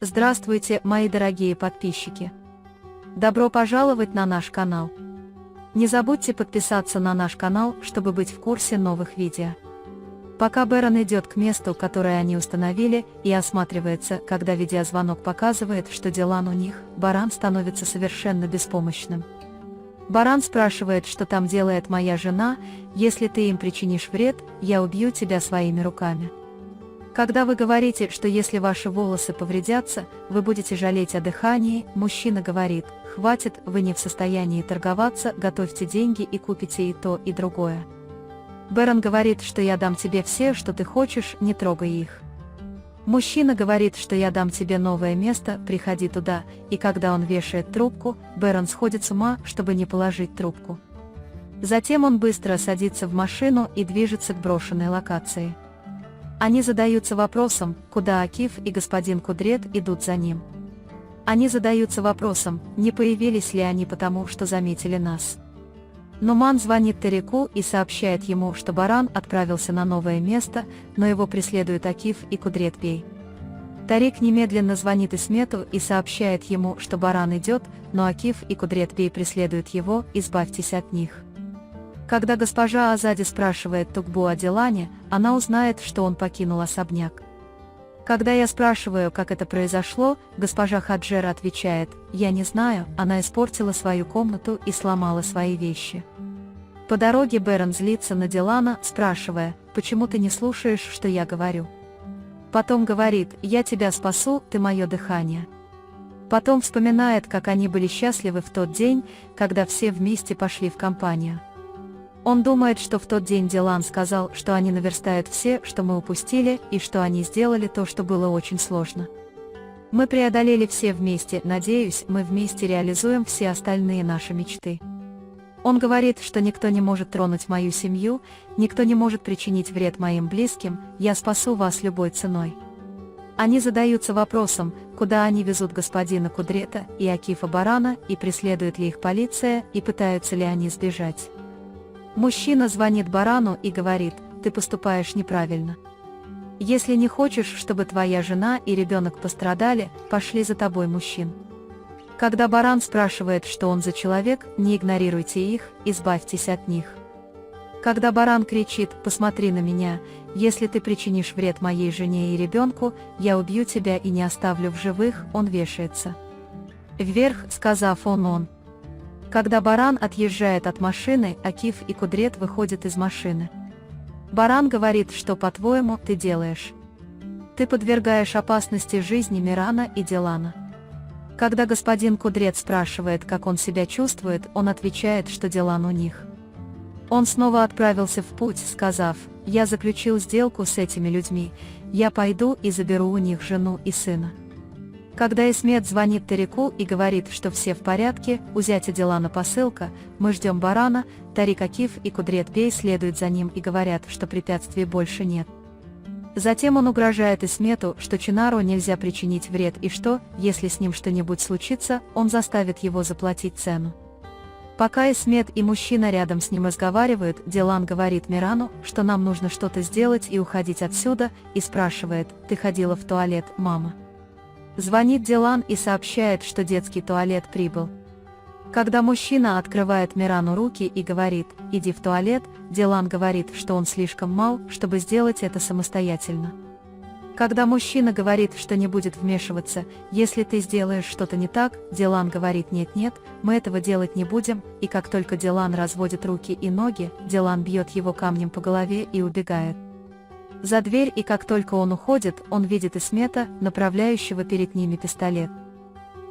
Здравствуйте, мои дорогие подписчики! Добро пожаловать на наш канал! Не забудьте подписаться на наш канал, чтобы быть в курсе новых видео. Пока Бэрон идет к месту, которое они установили, и осматривается, когда видеозвонок показывает, что Дилан у них, Баран становится совершенно беспомощным. Баран спрашивает, что там делает моя жена: если ты им причинишь вред, я убью тебя своими руками. Когда вы говорите, что если ваши волосы повредятся, вы будете жалеть о дыхании, мужчина говорит: хватит, вы не в состоянии торговаться, готовьте деньги и купите и то, и другое. Бэрон говорит, что я дам тебе все, что ты хочешь, не трогай их. Мужчина говорит, что я дам тебе новое место, приходи туда, и когда он вешает трубку, Бэрон сходит с ума, чтобы не положить трубку. Затем он быстро садится в машину и движется к брошенной локации. Они задаются вопросом, куда Акиф и господин Кудрет идут за ним. Они задаются вопросом, не появились ли они потому, что заметили нас. Нуман звонит Тарику и сообщает ему, что Баран отправился на новое место, но его преследуют Акиф и Кудрет Бей. Тарик немедленно звонит Исмету и сообщает ему, что Баран идет, но Акиф и Кудрет Бей преследуют его, избавьтесь от них. Когда госпожа Азади спрашивает Тугбу о Дилане, она узнает, что он покинул особняк. Когда я спрашиваю, как это произошло, госпожа Хаджер отвечает: я не знаю, она испортила свою комнату и сломала свои вещи. По дороге Бэрон злится на Дилана, спрашивая: почему ты не слушаешь, что я говорю? Потом говорит: я тебя спасу, ты мое дыхание. Потом вспоминает, как они были счастливы в тот день, когда все вместе пошли в компанию. Он думает, что в тот день Дилан сказал, что они наверстают все, что мы упустили, и что они сделали то, что было очень сложно. Мы преодолели все вместе, надеюсь, мы вместе реализуем все остальные наши мечты. Он говорит, что никто не может тронуть мою семью, никто не может причинить вред моим близким, я спасу вас любой ценой. Они задаются вопросом, куда они везут господина Кудрета и Акифа Барана, и преследует ли их полиция, и пытаются ли они сбежать. Мужчина звонит Барану и говорит: ты поступаешь неправильно. Если не хочешь, чтобы твоя жена и ребенок пострадали, пошли за тобой мужчин. Когда Баран спрашивает, что он за человек, не игнорируйте их, избавьтесь от них. Когда Баран кричит: посмотри на меня, если ты причинишь вред моей жене и ребенку, я убью тебя и не оставлю в живых, он вешается. Вверх, сказав он. Когда Баран отъезжает от машины, Акиф и Кудрет выходят из машины. Баран говорит: что, по-твоему, ты делаешь? Ты подвергаешь опасности жизни Мирана и Дилана. Когда господин Кудрет спрашивает, как он себя чувствует, он отвечает, что Дилан у них. Он снова отправился в путь, сказав: я заключил сделку с этими людьми, я пойду и заберу у них жену и сына. Когда Исмет звонит Тарику и говорит, что все в порядке, у зятя Дилана посылка, мы ждем Барана, Тарик, Акиф и Кудрет Бей следуют за ним и говорят, что препятствий больше нет. Затем он угрожает Исмету, что Чинару нельзя причинить вред и что, если с ним что-нибудь случится, он заставит его заплатить цену. Пока Исмет и мужчина рядом с ним разговаривают, Дилан говорит Мирану, что нам нужно что-то сделать и уходить отсюда, и спрашивает: ты ходила в туалет, мама? Звонит Дилан и сообщает, что детский туалет прибыл. Когда мужчина открывает Мирану руки и говорит: иди в туалет, Дилан говорит, что он слишком мал, чтобы сделать это самостоятельно. Когда мужчина говорит, что не будет вмешиваться, если ты сделаешь что-то не так, Дилан говорит: нет-нет, мы этого делать не будем, и как только Дилан разводит руки и ноги, Дилан бьет его камнем по голове и убегает за дверь, и как только он уходит, он видит Исмета, направляющего перед ними пистолет.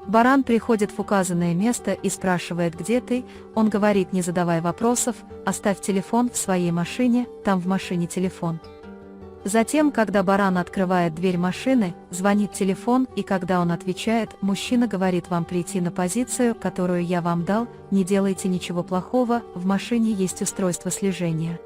Баран приходит в указанное место и спрашивает: где ты? Он говорит: не задавай вопросов, оставь телефон в своей машине, там в машине телефон. Затем, когда Баран открывает дверь машины, звонит телефон, и когда он отвечает, мужчина говорит: вам прийти на позицию, которую я вам дал, не делайте ничего плохого, в машине есть устройство слежения.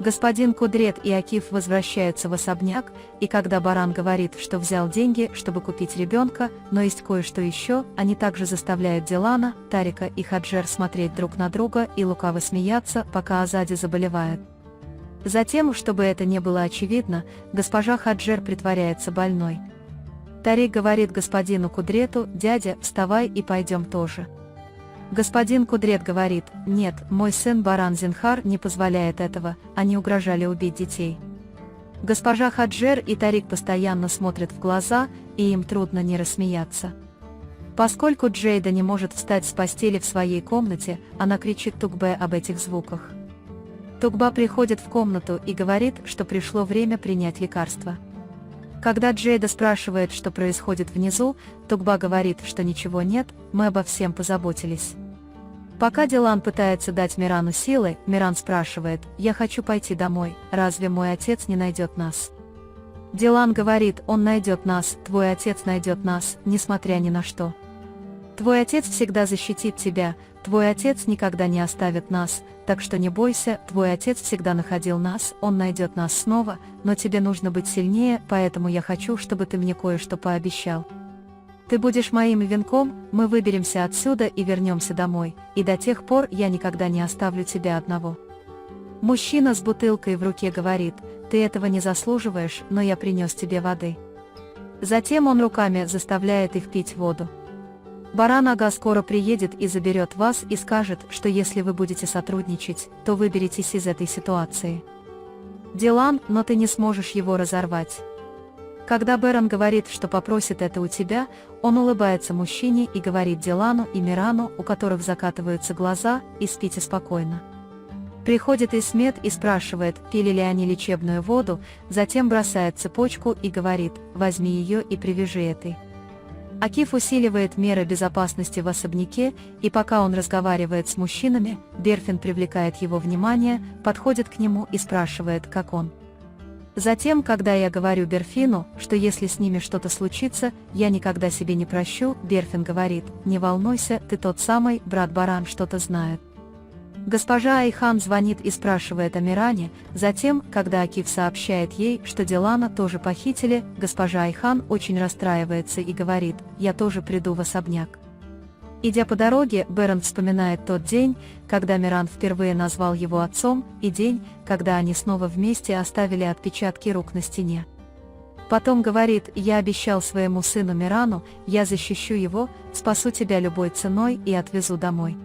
Господин Кудрет и Акиф возвращаются в особняк, и когда Баран говорит, что взял деньги, чтобы купить ребенка, но есть кое-что еще, они также заставляют Дилана, Тарика и Хаджер смотреть друг на друга и лукаво смеяться, пока Азади заболевает. Затем, чтобы это не было очевидно, госпожа Хаджер притворяется больной. Тарик говорит господину Кудрету: «Дядя, вставай и пойдем тоже». Господин Кудрет говорит: «Нет, мой сын Баран Зинхар не позволяет этого, они угрожали убить детей». Госпожа Хаджер и Тарик постоянно смотрят в глаза, и им трудно не рассмеяться. Поскольку Джейда не может встать с постели в своей комнате, она кричит Тугбе об этих звуках. Тугба приходит в комнату и говорит, что пришло время принять лекарство. Когда Джейда спрашивает, что происходит внизу, Тугба говорит, что ничего нет, мы обо всем позаботились. Пока Дилан пытается дать Мирану силы, Миран спрашивает: «Я хочу пойти домой, разве мой отец не найдет нас?» Дилан говорит: «Он найдет нас, твой отец найдет нас, несмотря ни на что. Твой отец всегда защитит тебя, твой отец никогда не оставит нас, так что не бойся, твой отец всегда находил нас, он найдет нас снова, но тебе нужно быть сильнее, поэтому я хочу, чтобы ты мне кое-что пообещал. Ты будешь моим венком, мы выберемся отсюда и вернемся домой, и до тех пор я никогда не оставлю тебя одного». Мужчина с бутылкой в руке говорит: «Ты этого не заслуживаешь, но я принес тебе воды». Затем он руками заставляет их пить воду. Баран Ага скоро приедет и заберет вас и скажет, что если вы будете сотрудничать, то выберетесь из этой ситуации. Дилан, но ты не сможешь его разорвать. Когда Беран говорит, что попросит это у тебя, он улыбается мужчине и говорит Дилану и Мирану, у которых закатываются глаза: «И спите спокойно». Приходит Исмет и спрашивает, пили ли они лечебную воду, затем бросает цепочку и говорит: «Возьми ее и привяжи этой». Акиф усиливает меры безопасности в особняке, и пока он разговаривает с мужчинами, Берфин привлекает его внимание, подходит к нему и спрашивает, как он. Затем, когда я говорю Берфину, что если с ними что-то случится, я никогда себе не прощу, Берфин говорит: «Не волнуйся, ты тот самый, брат Баран что-то знает». Госпожа Айхан звонит и спрашивает о Миране, затем, когда Акиф сообщает ей, что Дилана тоже похитили, госпожа Айхан очень расстраивается и говорит: «Я тоже приду в особняк». Идя по дороге, Берн вспоминает тот день, когда Миран впервые назвал его отцом, и день, когда они снова вместе оставили отпечатки рук на стене. Потом говорит: «Я обещал своему сыну Мирану, я защищу его, спасу тебя любой ценой и отвезу домой».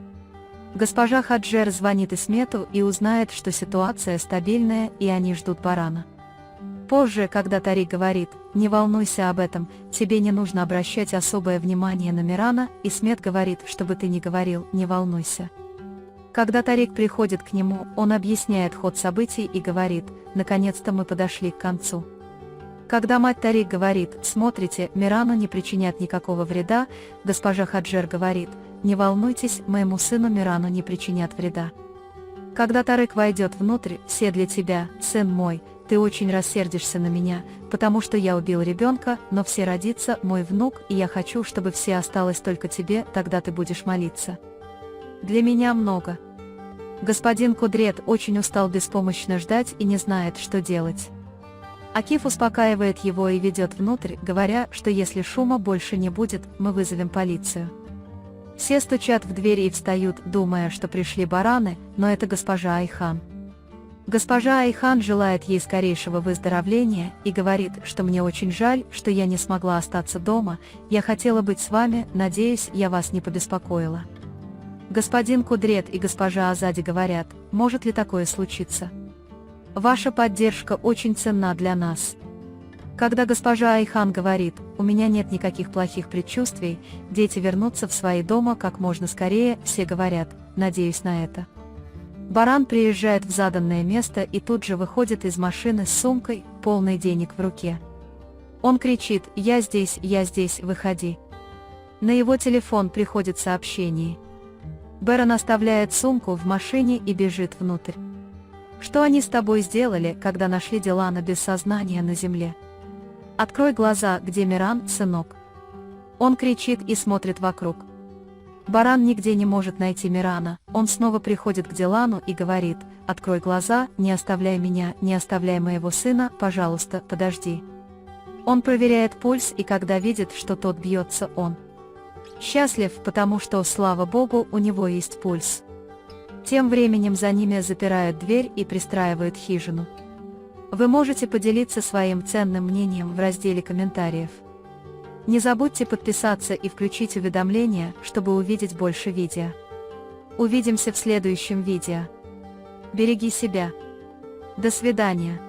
Госпожа Хаджер звонит Исмету и узнает, что ситуация стабильная и они ждут Барана. Позже, когда Тарик говорит: «Не волнуйся об этом, тебе не нужно обращать особое внимание на Мирана», Исмет говорит: «Чтобы ты не говорил, не волнуйся». Когда Тарик приходит к нему, он объясняет ход событий и говорит: «Наконец-то мы подошли к концу». Когда мать Тарик говорит: «Смотрите, Мирану не причинят никакого вреда», госпожа Хаджер говорит: «Не волнуйтесь, моему сыну Мирану не причинят вреда». Когда Тарик войдет внутрь: «Все для тебя, сын мой, ты очень рассердишься на меня, потому что я убил ребенка, но все родится мой внук, и я хочу, чтобы все осталось только тебе, тогда ты будешь молиться. Для меня много». Господин Кудрет очень устал беспомощно ждать и не знает, что делать. Акиф успокаивает его и ведет внутрь, говоря, что если шума больше не будет, мы вызовем полицию. Все стучат в дверь и встают, думая, что пришли бараны, но это госпожа Айхан. Госпожа Айхан желает ей скорейшего выздоровления и говорит, что мне очень жаль, что я не смогла остаться дома, я хотела быть с вами, надеюсь, я вас не побеспокоила. Господин Кудрет и госпожа Азади говорят: «Может ли такое случиться? Ваша поддержка очень ценна для нас». Когда госпожа Айхан говорит: «У меня нет никаких плохих предчувствий, дети вернутся в свои дома как можно скорее», все говорят: «Надеюсь на это». Баран приезжает в заданное место и тут же выходит из машины с сумкой, полной денег в руке. Он кричит: я здесь, выходи». На его телефон приходит сообщение. Беран оставляет сумку в машине и бежит внутрь. «Что они с тобой сделали, когда нашли Дилана без сознания на земле? Открой глаза, где Миран, сынок?» Он кричит и смотрит вокруг. Баран нигде не может найти Мирана, он снова приходит к Дилану и говорит: «Открой глаза, не оставляй меня, не оставляй моего сына, пожалуйста, подожди». Он проверяет пульс, и когда видит, что тот бьется, он счастлив, потому что, слава Богу, у него есть пульс. Тем временем за ними запирают дверь и пристраивают хижину. Вы можете поделиться своим ценным мнением в разделе комментариев. Не забудьте подписаться и включить уведомления, чтобы увидеть больше видео. Увидимся в следующем видео. Береги себя. До свидания.